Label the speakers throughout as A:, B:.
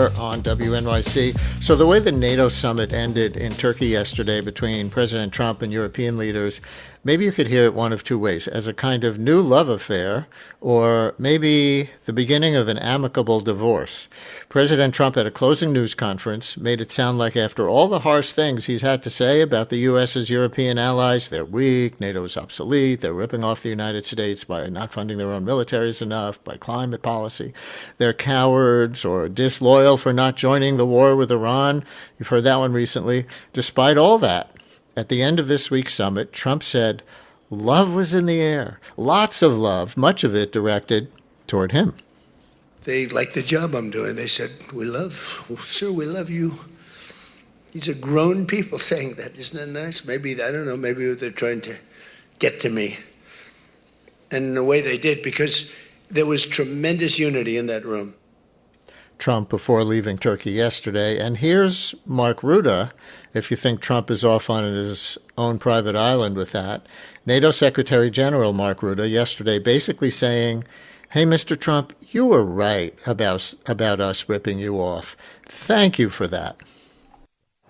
A: here on WNYC. So the way the NATO summit ended in Turkey yesterday between President Trump and European leaders, maybe you could hear it one of two ways, as a kind of new love affair, or maybe the beginning of an amicable divorce. President Trump at a closing news conference made it sound like after all the harsh things he's had to say about the U.S.'s European allies, they're weak, NATO's obsolete, they're ripping off the United States by not funding their own militaries enough, by climate policy, they're cowards or disloyal for not joining the war with Iran. You've heard that one recently. Despite all that, at the end of this week's summit, Trump said love was in the air. Lots of love, much of it directed toward him.
B: They liked the job I'm doing. They said, sir, we love you. These are grown people saying that. Isn't that nice? Maybe, I don't know, maybe they're trying to get to me. And in the way they did, because there was tremendous unity in that room.
A: Trump before leaving Turkey yesterday. And here's Mark Rutte, if you think Trump is off on his own private island with that. NATO Secretary General Mark Rutte yesterday basically saying, hey, Mr. Trump, you were right about us ripping you off. Thank you for that.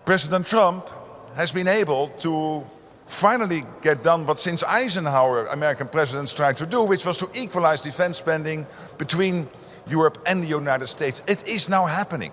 C: President Trump has been able to finally get done what since Eisenhower American presidents tried to do, which was to equalize defense spending between Europe and the United States. It is now happening.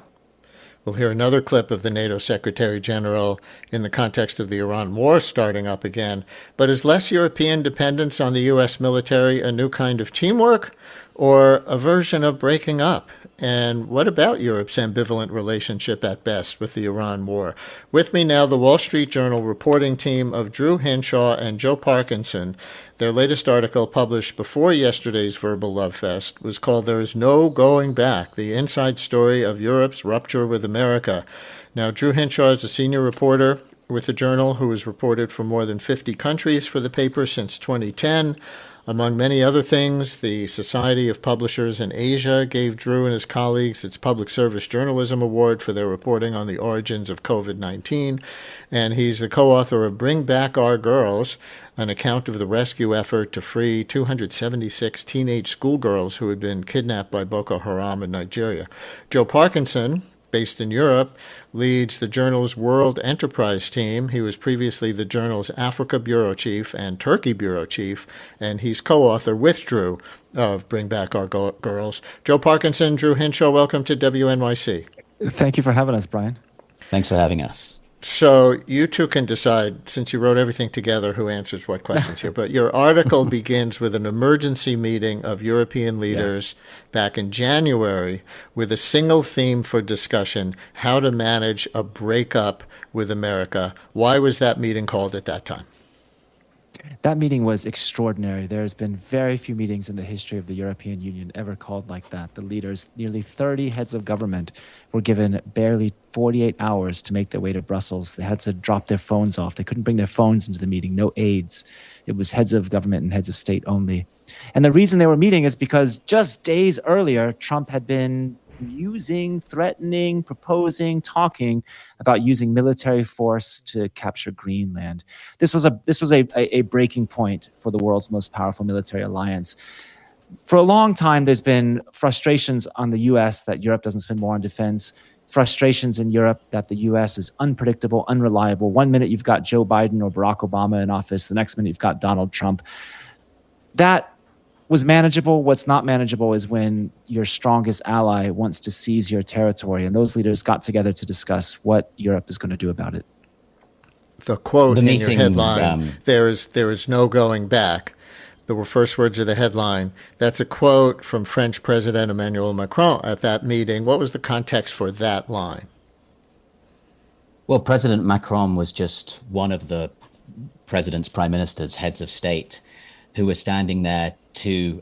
A: We'll hear another clip of the NATO Secretary General in the context of the Iran war starting up again. But is less European dependence on the U.S. military a new kind of teamwork or a version of breaking up? And what about Europe's ambivalent relationship at best with the Iran war? With me now, the Wall Street Journal reporting team of Drew Hinshaw and Joe Parkinson. Their latest article, published before yesterday's Verbal Love Fest, was called There Is No Going Back, the inside story of Europe's rupture with America. Now, Drew Hinshaw is a senior reporter with the Journal who has reported from more than 50 countries for the paper since 2010. Among many other things, the Society of Publishers in Asia gave Drew and his colleagues its Public Service Journalism Award for their reporting on the origins of COVID-19. And he's the co-author of Bring Back Our Girls, an account of the rescue effort to free 276 teenage schoolgirls who had been kidnapped by Boko Haram in Nigeria. Joe Parkinson, based in Europe, leads the Journal's World Enterprise team. He was previously the Journal's Africa Bureau Chief and Turkey Bureau Chief, and he's co-author with Drew of Bring Back Our Girls. Joe Parkinson, Drew Hinshaw, welcome to WNYC.
D: Thank you for having us, Brian.
E: Thanks for having us.
A: So you two can decide, since you wrote everything together, who answers what questions here. But your article begins with an emergency meeting of European leaders back in January with a single theme for discussion, how to manage a breakup with America. Why was that meeting called at that time?
D: That meeting was extraordinary. There's been very few meetings in the history of the European Union ever called like that. The leaders, nearly 30 heads of government, were given barely 48 hours to make their way to Brussels. They had to drop their phones off. They couldn't bring their phones into the meeting, no aides. It was heads of government and heads of state only. And the reason they were meeting is because just days earlier, Trump had been threatening, proposing, talking about using military force to capture Greenland. This was a breaking point for the world's most powerful military alliance. For a long time, there's been frustrations on the U.S. that Europe doesn't spend more on defense, frustrations in Europe that the U.S. is unpredictable, unreliable. One minute you've got Joe Biden or Barack Obama in office, the next minute you've got Donald Trump. That was manageable. What's not manageable is when your strongest ally wants to seize your territory, and those leaders got together to discuss what Europe is going to do about it.
A: The quote in your headline, there is no going back. The first words of the headline, that's a quote from French President Emmanuel Macron at that meeting. What was the context for that line?
E: Well, President Macron was just one of the president's, prime ministers, heads of state who were standing there to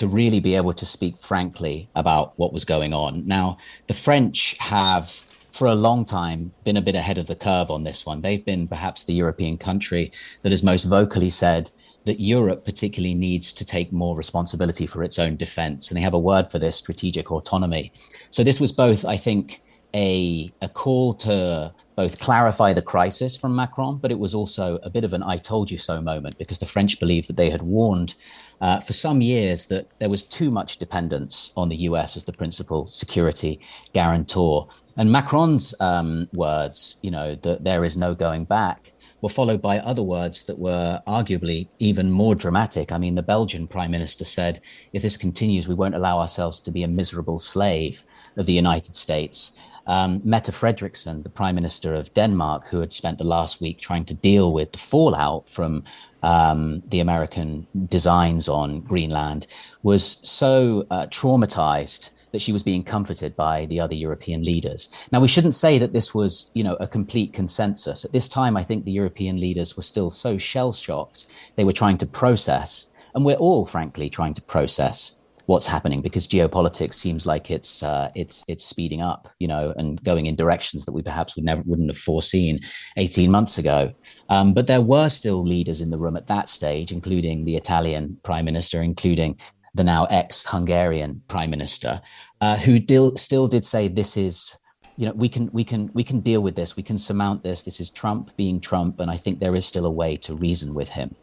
E: really be able to speak frankly about what was going on. Now, the French have, for a long time, been a bit ahead of the curve on this one. They've been perhaps the European country that has most vocally said that Europe particularly needs to take more responsibility for its own defense. And they have a word for this, strategic autonomy. So this was both, I think, a call to both clarify the crisis from Macron, but it was also a bit of an I told you so moment, because the French believed that they had warned for some years that there was too much dependence on the US as the principal security guarantor. And Macron's words, that there is no going back, were followed by other words that were arguably even more dramatic. I mean, the Belgian prime minister said, if this continues, we won't allow ourselves to be a miserable slave of the United States. Mette Frederiksen, the prime minister of Denmark, who had spent the last week trying to deal with the fallout from the American designs on Greenland, was so traumatized that she was being comforted by the other European leaders. Now, we shouldn't say that this was, a complete consensus. At this time, I think the European leaders were still so shell-shocked. They were trying to process, and we're all, frankly, trying to process what's happening, because geopolitics seems like it's speeding up, and going in directions that we perhaps wouldn't have foreseen 18 months ago. But there were still leaders in the room at that stage, including the Italian prime minister, including the now ex-Hungarian prime minister, who still did say, this is, we can deal with this, we can surmount this. This is Trump being Trump, and I think there is still a way to reason with him.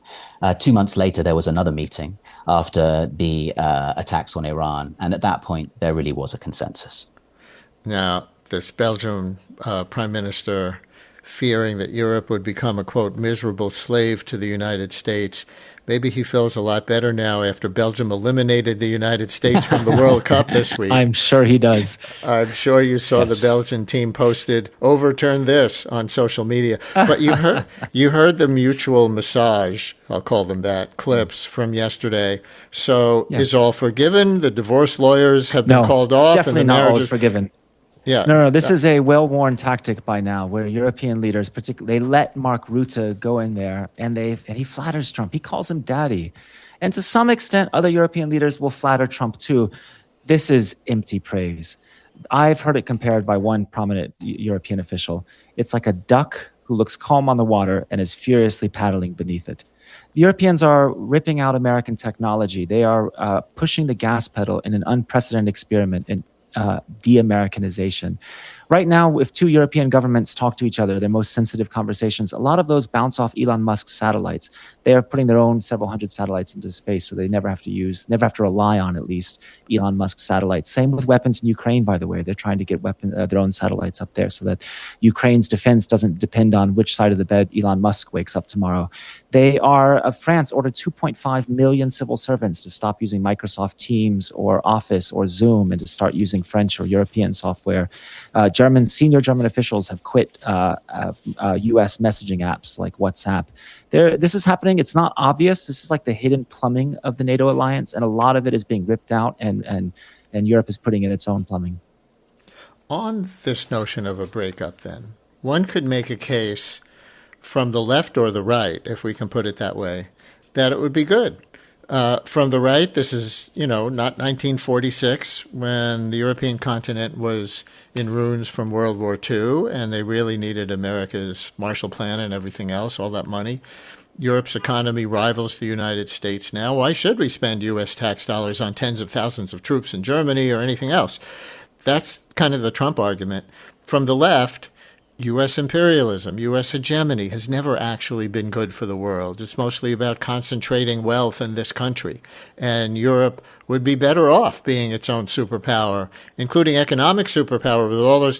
E: 2 months later, there was another meeting after the attacks on Iran, and at that point, there really was a consensus.
A: Now, this Belgian prime minister, fearing that Europe would become a, quote, miserable slave to the United States. Maybe he feels a lot better now after Belgium eliminated the United States from the World Cup this week.
D: I'm sure he does.
A: I'm sure you saw the Belgian team posted, overturn this on social media. But you heard the mutual massage, I'll call them that, clips from yesterday. So is all forgiven? The divorce lawyers have been called off?
D: Definitely
A: and the
D: not all is forgiven.
A: Yeah.
D: No, this is a well-worn tactic by now, where European leaders, particularly, they let Mark Rutte go in there, and he flatters Trump. He calls him daddy. And to some extent, other European leaders will flatter Trump too. This is empty praise. I've heard it compared by one prominent European official. It's like a duck who looks calm on the water and is furiously paddling beneath it. The Europeans are ripping out American technology. They are pushing the gas pedal in an unprecedented experiment in de-Americanization. Right now, if two European governments talk to each other, their most sensitive conversations, a lot of those bounce off Elon Musk's satellites. They are putting their own several hundred satellites into space, so they never have to rely on, at least, Elon Musk's satellites. Same with weapons in Ukraine, by the way. They're trying to get their own satellites up there so that Ukraine's defense doesn't depend on which side of the bed Elon Musk wakes up tomorrow. France ordered 2.5 million civil servants to stop using Microsoft Teams or Office or Zoom and to start using French or European software. Senior German officials have quit U.S. messaging apps like WhatsApp. This is happening. It's not obvious. This is like the hidden plumbing of the NATO alliance, and a lot of it is being ripped out, and Europe is putting in its own plumbing.
A: On this notion of a breakup, then, one could make a case from the left or the right, if we can put it that way, that it would be good. From the right, this is, not 1946 when the European continent was in ruins from World War II and they really needed America's Marshall Plan and everything else, all that money. Europe's economy rivals the United States now. Why should we spend U.S. tax dollars on tens of thousands of troops in Germany or anything else? That's kind of the Trump argument. From the left, U.S. imperialism, U.S. hegemony has never actually been good for the world. It's mostly about concentrating wealth in this country. And Europe would be better off being its own superpower, including economic superpower with all those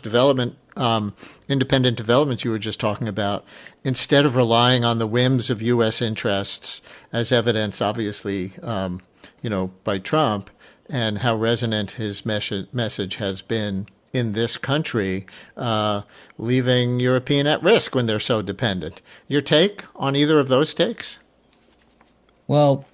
A: independent developments you were just talking about, instead of relying on the whims of U.S. interests, as evidenced, obviously, by Trump, and how resonant his message has been in this country, leaving European at risk when they're so dependent. Your take on either of those takes?
E: Well,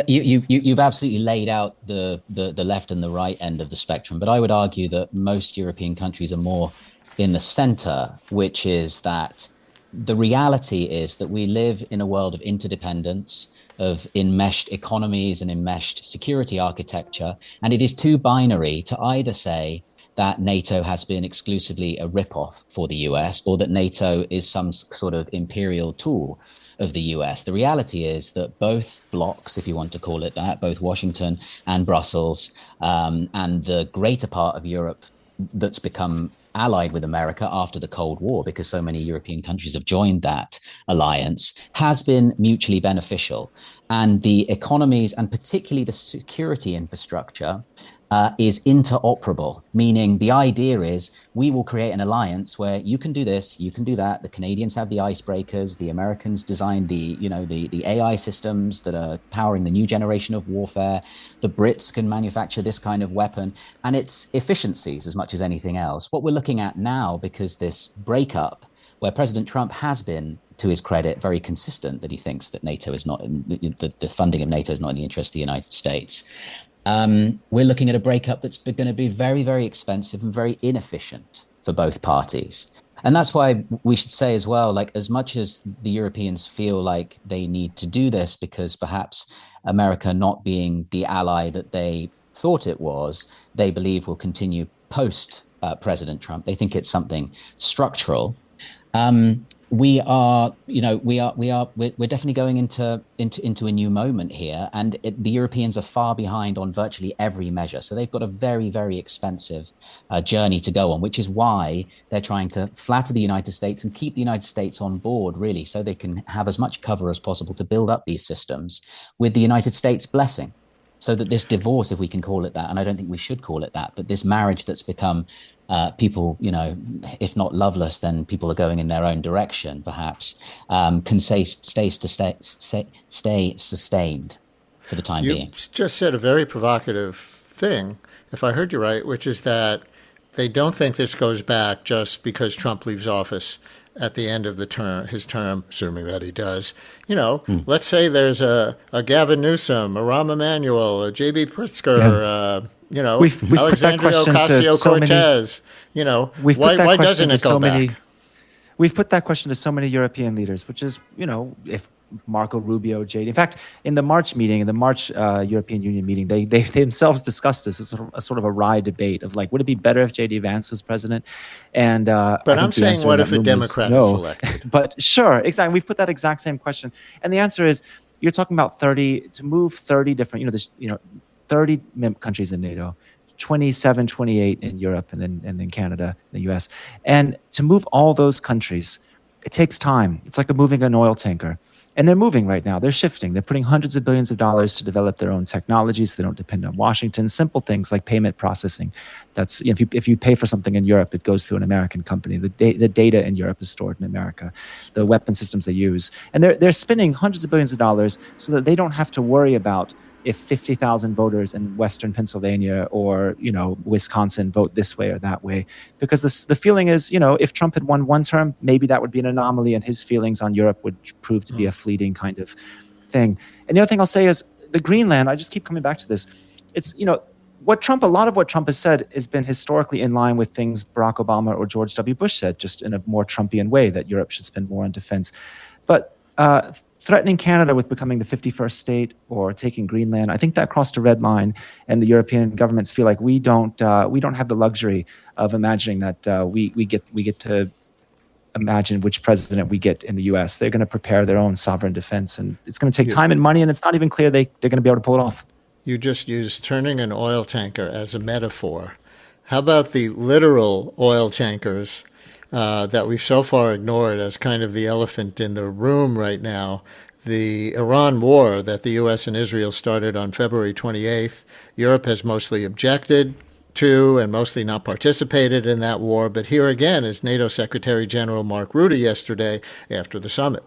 E: you've absolutely laid out the left and the right end of the spectrum, but I would argue that most European countries are more in the center, which is that the reality is that we live in a world of interdependence, of enmeshed economies and enmeshed security architecture, and it is too binary to either say that NATO has been exclusively a ripoff for the US or that NATO is some sort of imperial tool of the US. The reality is that both blocs, if you want to call it that, both Washington and Brussels, and the greater part of Europe that's become allied with America after the Cold War, because so many European countries have joined that alliance, has been mutually beneficial. And the economies, and particularly the security infrastructure, is interoperable, meaning the idea is we will create an alliance where you can do this, you can do that. The Canadians have the icebreakers, the Americans designed the AI systems that are powering the new generation of warfare. The Brits can manufacture this kind of weapon, and it's efficiencies as much as anything else. What we're looking at now, because this breakup, where President Trump has been, to his credit, very consistent that he thinks that NATO is not, the funding of NATO is not in the interest of the United States. We're looking at a breakup that's going to be very, very expensive and very inefficient for both parties. And that's why we should say as well, like, as much as the Europeans feel like they need to do this because perhaps America not being the ally that they thought it was, they believe will continue post President Trump. They think it's something structural. We're definitely going into a new moment here, and the Europeans are far behind on virtually every measure. So they've got a very, very expensive journey to go on, which is why they're trying to flatter the United States and keep the United States on board, really, so they can have as much cover as possible to build up these systems with the United States blessing. So that this divorce, if we can call it that, and I don't think we should call it that, but this marriage that's become people, if not loveless, then people are going in their own direction, perhaps, can stay sustained for the time being.
A: You just said a very provocative thing, if I heard you right, which is that they don't think this goes back just because Trump leaves office at the end of his term, assuming that he does. Let's say there's a Gavin Newsom, a Rahm Emanuel, a J.B. Pritzker,
D: we've
A: Alexandria Ocasio-Cortez. Why doesn't it go back?
D: We've put that question to so many European leaders, which is, if Marco Rubio, JD. In fact, in the March European Union meeting, they themselves discussed this as a sort of a wry debate of like, would it be better if JD Vance was president? And
A: but I'm saying, what if a Democrat is elected?
D: But sure, exactly. We've put that exact same question, and the answer is, you're talking about 30 different, 30 countries in NATO. 27, 28 in Europe, and then Canada, the US. And to move all those countries, it takes time. It's like moving an oil tanker. And they're moving right now. They're shifting. They're putting hundreds of billions of dollars to develop their own technologies so they don't depend on Washington. Simple things like payment processing. That's if you pay for something in Europe, it goes through an American company. The data in Europe is stored in America. The weapon systems they use. And they're spending hundreds of billions of dollars so that they don't have to worry about if 50,000 voters in Western Pennsylvania or, Wisconsin vote this way or that way. Because the feeling is, if Trump had won one term, maybe that would be an anomaly and his feelings on Europe would prove to be a fleeting kind of thing. And the other thing I'll say is the Greenland, I just keep coming back to this. It's, a lot of what Trump has said has been historically in line with things Barack Obama or George W. Bush said, just in a more Trumpian way, that Europe should spend more on defense. But threatening Canada with becoming the 51st state or taking Greenland, I think that crossed a red line, and the European governments feel like we don't have the luxury of imagining that we get to imagine which president we get in the U.S. They're going to prepare their own sovereign defense, and it's going to take time and money, and it's not even clear they're going to be able to pull it off.
A: You just used turning an oil tanker as a metaphor. How about the literal oil tankers that we've so far ignored as kind of the elephant in the room right now? The Iran war that the U.S. and Israel started on February 28th, Europe has mostly objected to and mostly not participated in that war. But here again is NATO Secretary General Mark Rutte yesterday after the summit.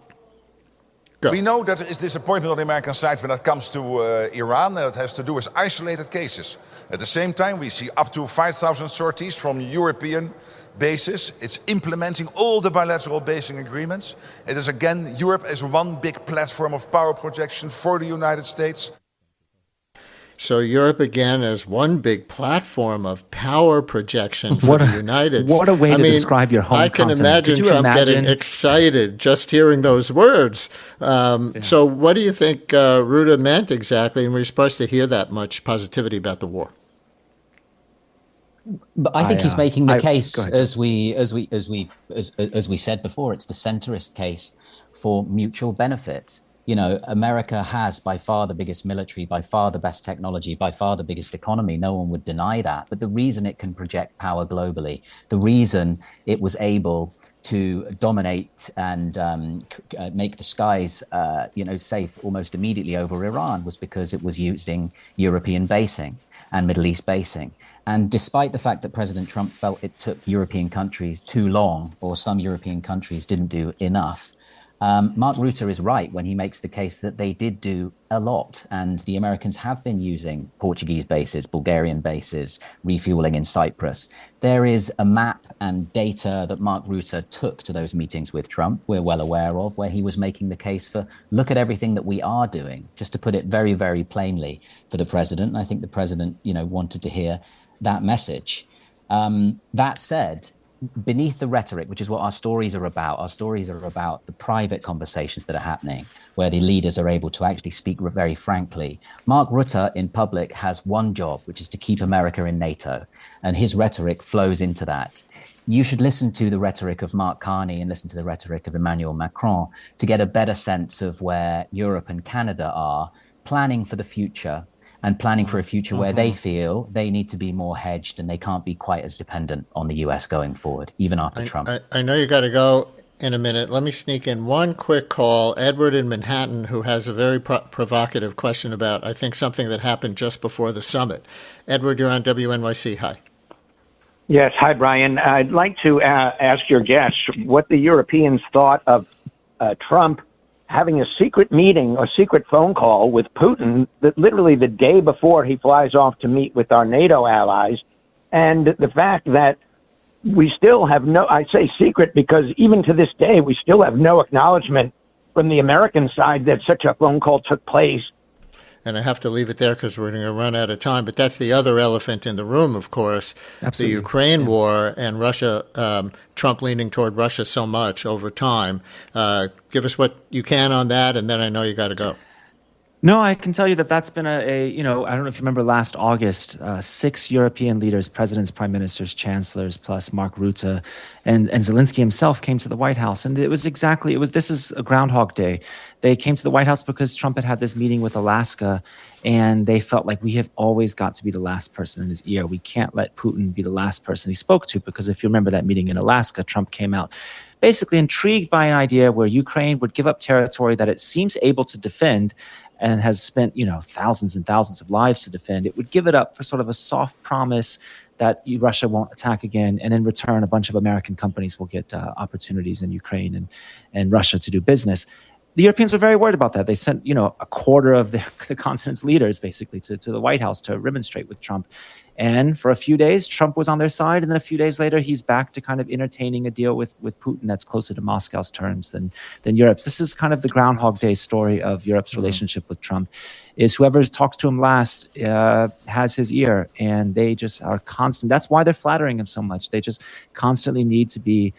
A: Go.
C: We know that there is disappointment on the American side when it comes to Iran. That has to do with isolated cases. At the same time, we see up to 5,000 sorties from European bases. It's implementing all the bilateral basing agreements. It is again Europe as one big platform of power projection for the United States.
A: So Europe again as one big platform of power projection for the United States.
D: What a way to describe your home
A: I can imagine Trump getting excited just hearing those words. So what do you think Rutte meant exactly? And we're supposed to hear that much positivity about the war.
E: But I think he's making the case, as we said before, it's the centrist case for mutual benefit. America has by far the biggest military, by far the best technology, by far the biggest economy. No one would deny that. But the reason it can project power globally, the reason it was able to dominate and make the skies, safe almost immediately over Iran was because it was using European basing and Middle East basing. And despite the fact that President Trump felt it took European countries too long, or some European countries didn't do enough, Mark Rutte is right when he makes the case that they did do a lot. And the Americans have been using Portuguese bases, Bulgarian bases, refueling in Cyprus. There is a map and data that Mark Rutte took to those meetings with Trump, we're well aware of, where he was making the case for, look at everything that we are doing, just to put it very, very plainly for the president. And I think the president, wanted to hear that message. That said, beneath the rhetoric, which is what our stories are about the private conversations that are happening, where the leaders are able to actually speak very frankly. Mark Rutte in public has one job, which is to keep America in NATO, and his rhetoric flows into that. You should listen to the rhetoric of Mark Carney and listen to the rhetoric of Emmanuel Macron to get a better sense of where Europe and Canada are planning for the future, and planning for a future where they feel they need to be more hedged and they can't be quite as dependent on the US going forward, even after Trump.
A: I know you got to go in a minute. Let me sneak in one quick call. Edward in Manhattan, who has a very provocative question about, I think, something that happened just before the summit. Edward, you're on WNYC. Hi.
F: Yes. Hi, Brian. I'd like to ask your guest what the Europeans thought of Trump having a secret meeting or secret phone call with Putin that literally the day before he flies off to meet with our NATO allies. And the fact that we still have I say secret because even to this day, we still have no acknowledgement from the American side that such a phone call took place.
A: And I have to leave it there because we're going to run out of time. But that's the other elephant in the room, of course, Absolutely. The Ukraine war and Russia, Trump leaning toward Russia so much over time. Give us what you can on that, and then I know you got to go.
D: No, I can tell you that that's been I don't know if you remember last August, 6 European leaders, presidents, prime ministers, chancellors, plus Mark Rutte and Zelensky himself came to the White House. And this is a Groundhog Day. They came to the White House because Trump had this meeting with Alaska, and they felt like we have always got to be the last person in his ear. We can't let Putin be the last person he spoke to, because if you remember that meeting in Alaska, Trump came out basically intrigued by an idea where Ukraine would give up territory that it seems able to defend and has spent, thousands and thousands of lives to defend. It would give it up for sort of a soft promise that Russia won't attack again. And in return, a bunch of American companies will get opportunities in Ukraine and Russia to do business. The Europeans are very worried about that. They sent, a quarter of the continent's leaders basically to the White House to remonstrate with Trump. And for a few days, Trump was on their side. And then a few days later, he's back to kind of entertaining a deal with Putin that's closer to Moscow's terms than Europe's. This is kind of the Groundhog Day story of Europe's relationship with Trump, is whoever talks to him last has his ear. And they just are constant. That's why they're flattering him so much. They just constantly need to be,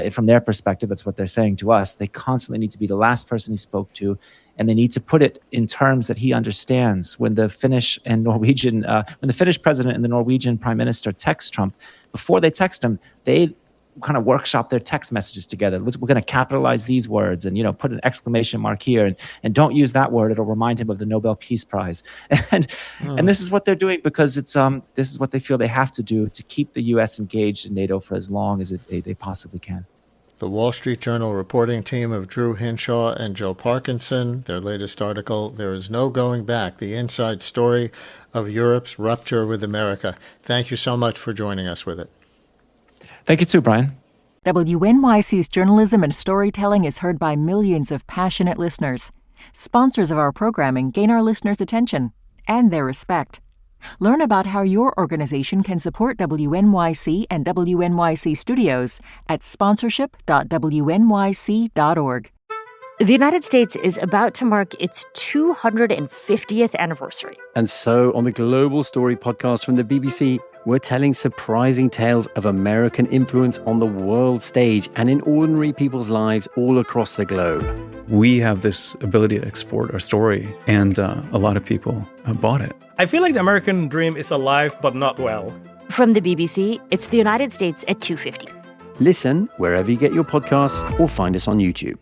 D: from their perspective, that's what they're saying to us. They constantly need to be the last person he spoke to. And they need to put it in terms that he understands. When the Finnish and Norwegian, when the Finnish president and the Norwegian prime minister text Trump, before they text him, they kind of workshop their text messages together. We're going to capitalize these words and, put an exclamation mark here and don't use that word. It'll remind him of the Nobel Peace Prize. And this is what they're doing because this is what they feel they have to do to keep the U.S. engaged in NATO for as long as they possibly can.
A: The Wall Street Journal reporting team of Drew Hinshaw and Joe Parkinson, their latest article, There is No Going Back, the inside story of Europe's rupture with America. Thank you so much for joining us with it.
D: Thank you too, Brian.
G: WNYC's journalism and storytelling is heard by millions of passionate listeners. Sponsors of our programming gain our listeners' attention and their respect. Learn about how your organization can support WNYC and WNYC Studios at sponsorship.wnyc.org.
H: The United States is about to mark its 250th anniversary.
I: And so on the Global Story podcast from the BBC, we're telling surprising tales of American influence on the world stage and in ordinary people's lives all across the globe.
J: We have this ability to export our story, and a lot of people have bought it.
K: I feel like the American dream is alive but not well.
H: From the BBC, it's the United States at 250.
I: Listen wherever you get your podcasts or find us on YouTube.